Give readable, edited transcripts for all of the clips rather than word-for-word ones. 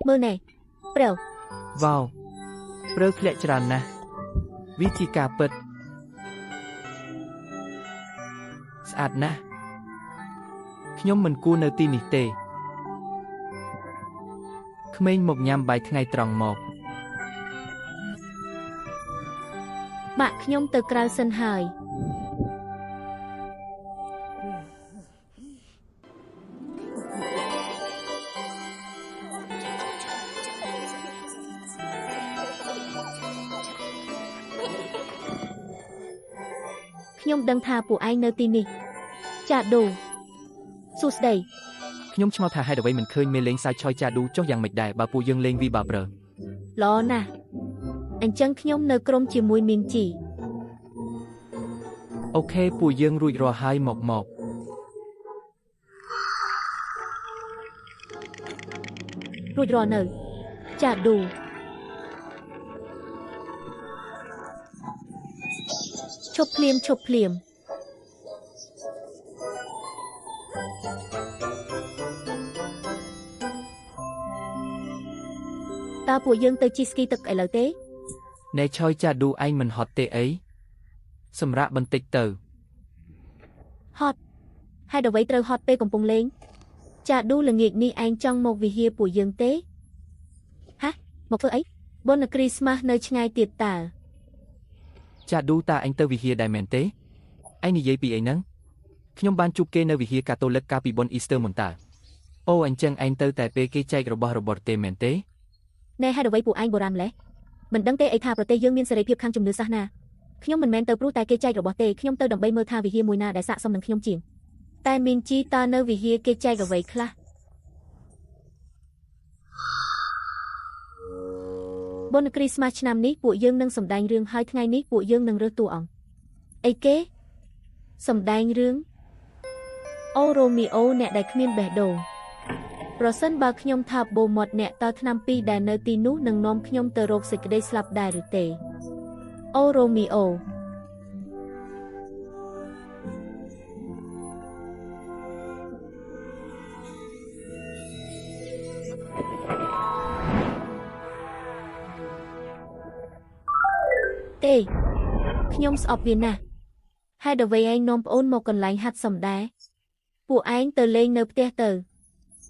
mơ nè Prel vào Prel lẹ tràn nèวิธีการเปิดสะอาดนะខ្ញុំមិនគួរនៅទីនេះទេក្មេងមកញ៉ាំបាយថ្ងៃត្រង់មក បាក់ខ្ញុំទៅក្រៅសិនហើយខ្ញុំដឹងថាពួកឯងនៅទីនេះចាដូសួស្ដីខ្ញុំឆ្ងល់ថាហេតុអ្វីមិនឃើញមេលេងសាយឆយចាឌូចុះយ៉ាងម៉េចដែរបើពួកយើងលេងវីបាព្រើល្អណាស់អញ្ចឹងខ្ញុំនៅក្រុមជាមួយមីងជីអូខេពួកយើងរួចរាល់ហើយមករួចរាល់នៅចាឌូឈប់ភ្លាមតើពួកយើងទៅជីស្គីទឹកឥឡូវទេណែឆយចាឌូឯងមិនហត់ទេអីសម្រាប់បន្តិចទៅហត់ហេតុអ្វីត្រូវហត់ពេលកំពុងលេងចាឌូល្ងាចនេះឯងចង់មកវិហារពួកយើងទេហ៎មកធ្វើអីបុណ្យគ្រីស្មាស់នៅឆ្ងាយទៀតតើចាឌូតាអញទៅវិហារដែរមែនទេឯងនិយាយពីអីហ្នឹងខ្ញុំបានជួបគេនៅវិហារកាតូលិកកាលពីបុណ្យអ៊ីស្ទើមុនតើអូអញ្ចឹងឯងទៅតែពេលគេចែករបស់របរទេមែនទេណែហេតុអ្វីពួកឯងបុរាណម្លេះមិនដឹងទេអីថាប្រទេសយើងមានសេរីភាពខាងជំនឿសាសនាខ្ញុំមិនមែនទៅព្រោះតែគេចែករបស់ទេខ្ញុំទៅដើម្បីមើលថាវិហារមួយណាដែលស័ក្តិសមនឹងខ្ញុំជាងតែមីងជីតើនៅវិហារគេចែកអ្វីខ្លះបុណ្យគ្រីស្មាស់ឆ្នាំនេះពួកយើងនឹងសម្ដែងរឿងហើយថ្ងៃនេះពួកយើងនឹងរើសតួអង្គអីគេសម្ដែងរឿងអូរ៉ូមីអូអ្នកដែលគ្មានបេះដូងប្រសិនបើខ្ញុំថាបូម៉ត់អ្នកតើឆ្នាំពីរដែលនៅទីនោះនឹងនាំខ្ញុំទៅរកសេចក្តីស្លាប់ដែរឬទេអូរ៉ូមីអូទេខ្ញុំស្អប់វាណាស់ហេតុអ្វីឯងនាំប្អូនមកកន្លែងហាត់សម្ដែងពួកឯងទៅលេងនៅផ្ទះទៅ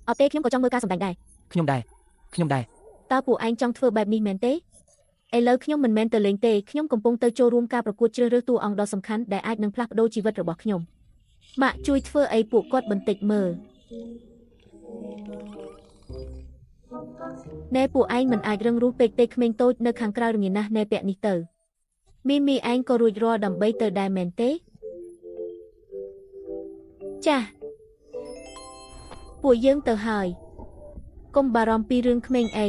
អត់ទេខ្ញុំក៏ចង់មើលការសម្ដែងដែរខ្ញុំដែរតើពួកឯងចង់ធ្វើបែបនេះមែនទេឥឡូវខ្ញុំមិនមែនទៅលេងទេខ្ញុំកំពុងទៅចូលរួមការប្រកួតជ្រើសរើសតួអង្គដ៏សំខាន់ដែលអាចនឹងផ្លាស់ប្ដូរជីវិតរបស់ខ្ញុំម៉ាក់ជួយធ្វើអីពួកគាត់បន្តិចមើលណែពួកឯងមិនអាចរឹងរូសពេកទេក្មេងតូចនៅខាងក្រៅរងាណាស់ណែពាក់នេះទៅមីឯងក៏រួចរាល់ដើម្បីទៅដែរមែនទេចាស់ពួកយើងទៅហើយកុំបារម្ភពីរឿងក្មេងអី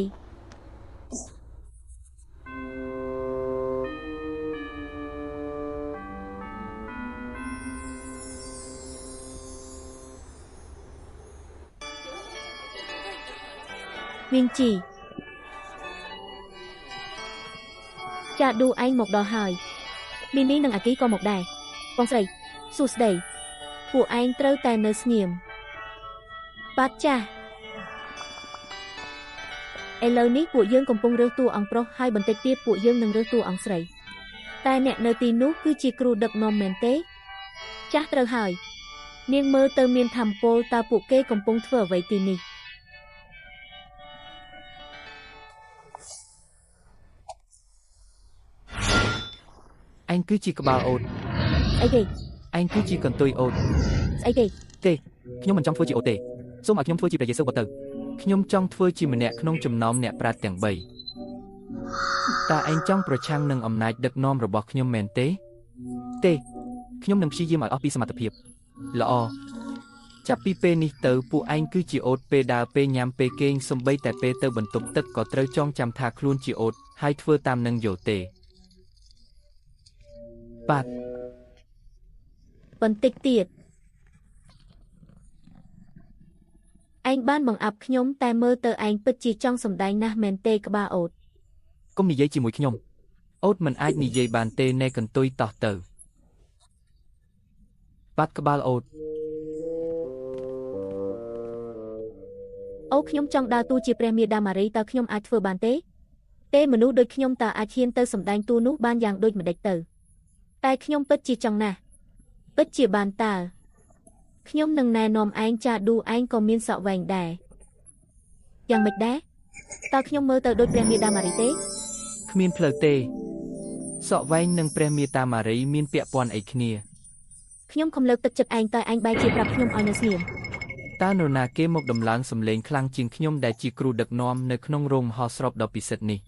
មីងជីចាឌូឯងមកដល់ហើយមីនិងអាគីក៏មកដែរបងស្រីសួស្ដីពួកឯងត្រូវតែនៅស្ងៀមបាទចាស់ឥឡូវនេះពួកយើងកំពុងរើសតួអង្គប្រុសហើយបន្តិចទៀតពួកយើងនឹងរើសតួអង្គស្រីតែអ្នកនៅទីនោះគឺជាគ្រូដឹកនាំមែនទេចាស់ត្រូវហើយនាងមើលទៅមានធម្មពលតើពួកគេកំពុងធ្វើអ្វីទីនេះឯងគឺជាក្បាលអូតអីគេឯងគឺជាកន្ទុយអូតស្អីគេទេខ្ញុំមិនចង់ធ្វើជាអូតទេសូមឲ្យខ្ញុំធ្វើជាព្រះយេស៊ូវក៏ទៅខ្ញុំចង់ធ្វើជាម្នាក់ក្នុងចំណោមអ្នកប្រាជ្ញទាំង3តើឯងចង់ប្រឆាំងនឹងអំណាចដឹកនាំរបស់ខ្ញុំមែនទេខ្ញុំនឹងព្យាយាមឲ្យអស់ពីសមត្ថភាពល្អចាប់ពីពេលនេះទៅពួកឯងគឺជាអូតពេលដើរពេលញ៉ាំពេលគេងសំបីតែពេលទៅបន្ទប់ទឹកក៏ត្រូវចងចាំថាខ្លួនជាអូតហើយធ្វើតាមនឹងយោទេបាទបន្តិចទៀតឯងបានបង្អាប់ខ្ញុំតែមើលទៅឯងពិតជាចង់សម្ដែងណាស់មែនទេក្បាលអូតកុំនិយាយជាមួយខ្ញុំអូតមិនអាចនិយាយបានទេណែកន្ទុយតោះទៅបាទក្បាលអូត អូខ្ញុំចង់ដើរតួជាព្រះមេដាម៉ារីតើខ្ញុំអាចធ្វើបានទេមនុស្សដូចខ្ញុំតើអាចហ៊ានទៅសម្ដែងតួនោះបានយ៉ាងដូចម្ដេចទៅតែខ្ញុំពិតជាចង់ណាស់ពិតជាបានតើខ្ញុំនឹងណែនាំឯងចាឌូឯងក៏មានសក់វែងដែរយ៉ាងម៉េចដែរតើខ្ញុំមើលទៅដូចព្រះមេដាម៉ារីទេ គ្មានផ្លូវទេសក់វែងនិងព្រះមេតាម៉ារីមានពាក់ព័ន្ធអីគ្នា ខ្ញុំខំលើកទឹកចិត្តឯងតើឯងបែរជាប្រាប់ខ្ញុំឲ្យនៅស្ងៀម តើនរណាគេមកដំឡើងសម្លេងខ្លាំងជាងខ្ញុំដែលជាគ្រូដឹកនាំនៅក្នុងរោងមហោស្រពដ៏ពិសិដ្ឋនេះ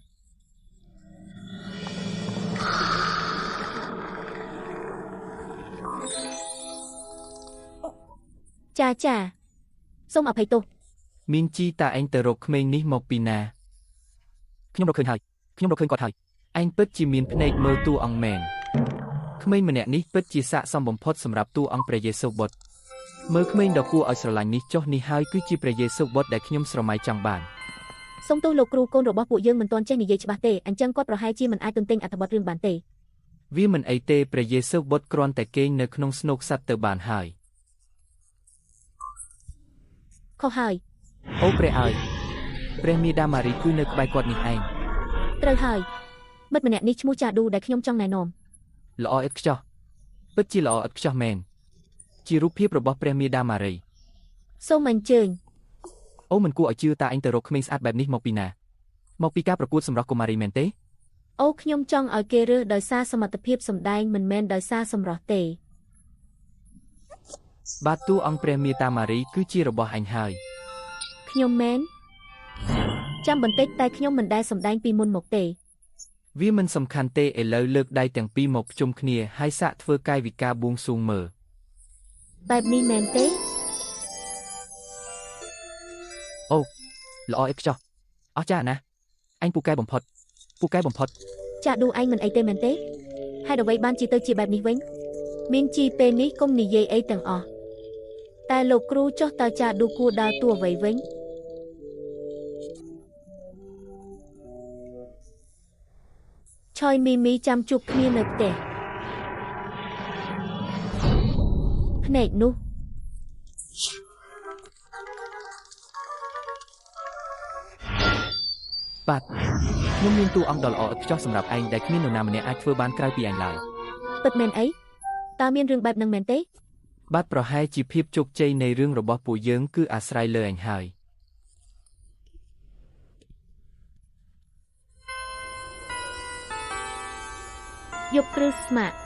ចាសូមអភ័យទោស មីងជីតើឯងទៅរកក្មេងនេះមកពីណាខ្ញុំរកឃើញហើយខ្ញុំរកឃើញគាត់ហើយឯងពិតជាមានភ្នែកមើលតួអង្គមែនក្មេងម្នាក់នេះពិតជាស័ក្តិសមបំផុតសម្រាប់តួអង្គព្រះយេស៊ូវបុត្រមើលក្មេងដ៏គួរឲ្យស្រឡាញ់នេះចុះនេះហើយគឺជាព្រះយេស៊ូវបុត្រដែលខ្ញុំស្រមៃចង់បាន សូមទោសលោកគ្រូកូនរបស់ពួកយើងមិនទាន់ចេះនិយាយច្បាស់ទេអញ្ចឹងគាត់ប្រហែលជាមិនអាចទន្ទិញអត្ថបទរឿងបានទេ វាមិនអីទេព្រះយេស៊ូវបុត្រគ្រាន់តែគេងនៅក្នុងស្នូកសត្វទៅបានហើយ ខុសហើយ អូព្រះអើយព្រះមេដាម៉ារីគឺនៅក្បែរគាត់នេះឯង ត្រូវហើយមិត្តម្នាក់នេះឈ្មោះចាឌូដែលខ្ញុំចង់ណែនាំ ល្អឥតខ្ចោះពិតជាល្អឥតខ្ចោះមែនជារូបភាពរបស់ព្រះមេដាម៉ារី សូមអញ្ជើញ អូមិនគួរឲ្យជឿតើឯងទៅរកក្មេងស្អាតបែបនេះមកពីណាមកពីការប្រកួតសម្រស់កុមារីមែនទេ អូខ្ញុំចង់ឲ្យគេរើសដោយសារសមត្ថភាពសម្ដែងមិនមែនដោយសារសម្រស់ទេ បាទតួអង្គព្រះមេតាម៉ារីគឺជារបស់អញហើយ ខ្ញុំមែនចាំបន្តិចតែខ្ញុំមិនដែលសម្ដែងពីមុនមកទេ វាមិនសំខាន់ទេឥឡូវលើកដៃទាំងពីរមកភ្ជុំគ្នាហើយសាកធ្វើកាយវិការបួងសួងមើល បែបនេះមែនទេ អូល្អឥតខ្ចោះអស្ចារ្យណាស់អញពូកែបំផុតចាឌូឯងមិនអីទេមែនទេហេតុអ្វីបានជាទៅជាបែបនេះវិញមានជីពេលនេះកុំនិយាយអីទាំងអស់តែលោកគ្រូចុះតើចាឌូគួរដើរតួអ្វីវិញឆយមីចាំជួបគ្នានៅផ្ទះភ្នែកនោះ បាទខ្ញុំមានតួអង្គដ៏ល្អឥតខ្ចោះសម្រាប់ឯងដែលគ្មាននរណាម្នាក់អាចធ្វើបានក្រៅពីឯងឡើយ ពិតមែនអីតើមានរឿងបែបហ្នឹងមែនទេ បាទប្រហែលជាភាពជោគជ័យនៃរឿងរបស់ពួកយើងគឺអាស្រ័យលើឯងហើយ យប់គ្រឹះស្មាក់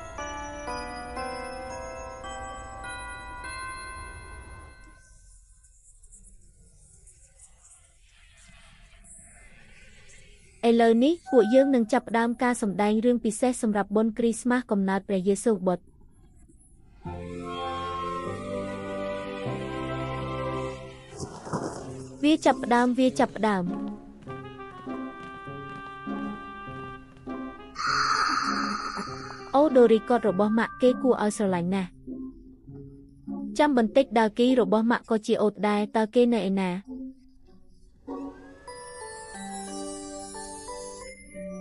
ឥឡូវនេះពួកយើងនឹងចាប់ផ្ដើមការសម្ដែងរឿងពិសេសសម្រាប់បុណ្យគ្រីស្មាស់កំណើតព្រះយេស៊ូវបុត្រវាចាប់ផ្ដើមអូដូរីកតរបស់ម៉ាក់គេគួរឲ្យស្រឡាញ់ណាស់ចាំបន្តិចដាគីរបស់ម៉ាក់ក៏ជាអូតដែរតើគេនៅឯណា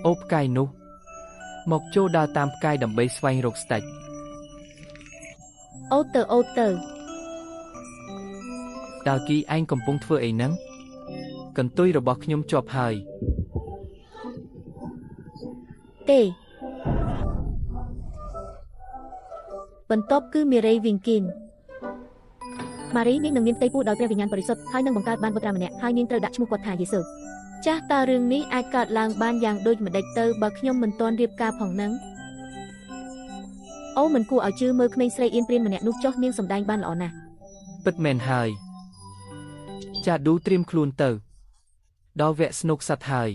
អូផ្កាយនោះមកចូលដើរតាមផ្កាយដើម្បីស្វែងរកស្ដេច អូទៅ ដាគីឯងកំពុងធ្វើអីហ្នឹងកន្ទុយរបស់ខ្ញុំជាប់ហើយ ទេបន្ទាប់គឺមេរីវីងគីនម៉ារីនេះនឹងមានផ្ទៃពោះដោយព្រះវិញ្ញាណបរិសុទ្ធហើយនឹងបង្កើតបានបុត្រាម្នាក់ហើយនាងត្រូវដាក់ឈ្មោះគាត់ថាយេស៊ូវចាស់តើរឿងនេះអាចកើតឡើងបានយ៉ាងដូចម្ដេចទៅបើខ្ញុំមិនទាន់រៀបការផងហ្នឹងអូមិនគួរឲ្យជឿមើលក្មេងស្រីអៀនព្រានម្នាក់នោះចុះនាងសម្ដែងបានល្អណាស់ ពិតមែនហើយចាឌូត្រៀមខ្លួនទៅដល់វគ្គស្នូកសត្វហើយ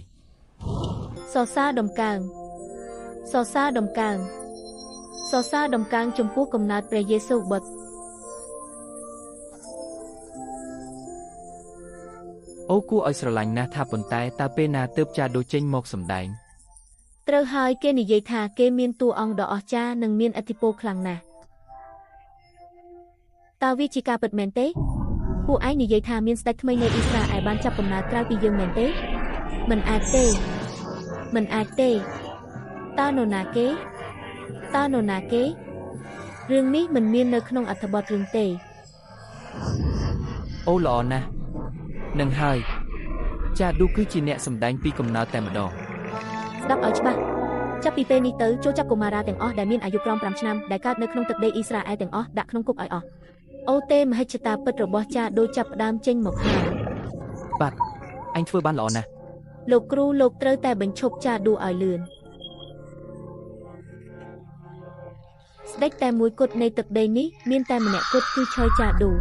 សរសើរដំកើងចំពោះកំណើតព្រះយេស៊ូវបុត្រ អូគួរឲ្យស្រឡាញ់ណាស់ថាប៉ុន្តែតើពេលណាទើបចាឌូចេញមកសម្ដែង ត្រូវហើយគេនិយាយថាគេមានតួអង្គដ៏អស្ចារ្យនិងមានឥទ្ធិពលខ្លាំងណាស់តើវាជាការពិតមែនទេពួកឯងនិយាយថាមានស្ដេចថ្មីនៅអ៊ីស្រាអែលបានចាប់កំណើតក្រៅពីយើងមែនទេមិនអាចទេតើនរណាគេរឿងនេះមិនមាននៅក្នុងអត្ថបទរឿងទេ អូល្អណាស់ នឹងហើយចាឌូគឺជាអ្នកសម្ដែងពីកំណើតតែម្ដង ស្ដាប់ឲ្យច្បាស់ចាប់ពីពេលនេះទៅចូលចាប់កុមារាទាំងអស់ដែលមានអាយុក្រោម5ឆ្នាំដែលកើតនៅក្នុងទឹកដីអ៊ីស្រាអែលទាំងអស់ដាក់ក្នុងគុកឲ្យអស់អូទេមហិច្ឆតាពិតរបស់ចាដូចចាប់ផ្ដើមចេញមកហើយ បាទអញធ្វើបានល្អណាស់ លោកគ្រូលោកត្រូវតែបញ្ឈប់ចាឌូឲ្យលឿនស្ដេចតែមួយគត់នៃទឹកដីនេះមានតែម្នាក់គត់គឺឆយចាឌូ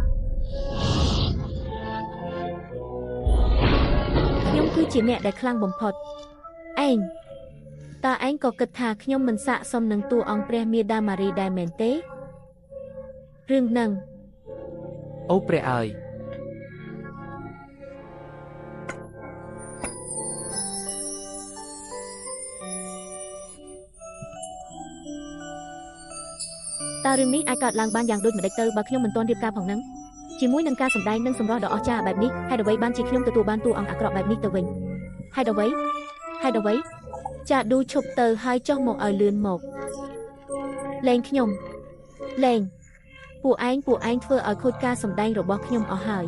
ខ្ញុំគឺជាអ្នកដែលខ្លាំងបំផុតឯងតើឯងក៏គិតថាខ្ញុំមិនស័ក្តិសមនឹងតួអង្គព្រះមាតាម៉ារីដែរមែនទេរឿងហ្នឹង អូព្រះអើយ តើរឿងនេះអាចកើតឡើងបានយ៉ាងដូចម្តេចទៅបើខ្ញុំមិនទាន់រៀបការផងហ្នឹងជាមួយនឹងការសម្ដែងនិងសម្រស់ដ៏អស្ចារ្យបែបនេះហេតុអ្វីបានជាខ្ញុំទទួលបានតួអង្គអាក្រក់បែបនេះទៅវិញហេតុអ្វីចាឌូឈប់ទៅហើយចុះមកឲ្យលឿនមកលែងខ្ញុំលែងពួកឯងធ្វើឲ្យខូចការសម្ដែងរបស់ខ្ញុំអស់ហើយ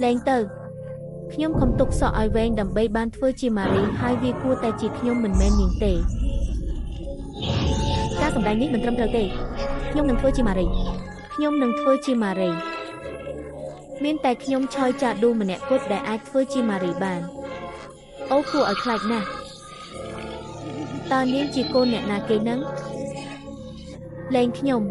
លែងទៅខ្ញុំខំទុកសក់ឲ្យវែងដើម្បីបានធ្វើជាម៉ារីហើយវាគួរតែជាខ្ញុំមិនមែននាងទេការសម្ដែងនេះមិនត្រឹមត្រូវទេខ្ញុំនឹងធ្វើជាម៉ារីមានតែខ្ញុំឆយចាឌូម្នាក់គត់ដែលអាចធ្វើជាម៉ារីបានអូគួរឲ្យខ្លាចណាស់តើនាងជាកូនអ្នកណាគេនឹងលែងខ្ញុំ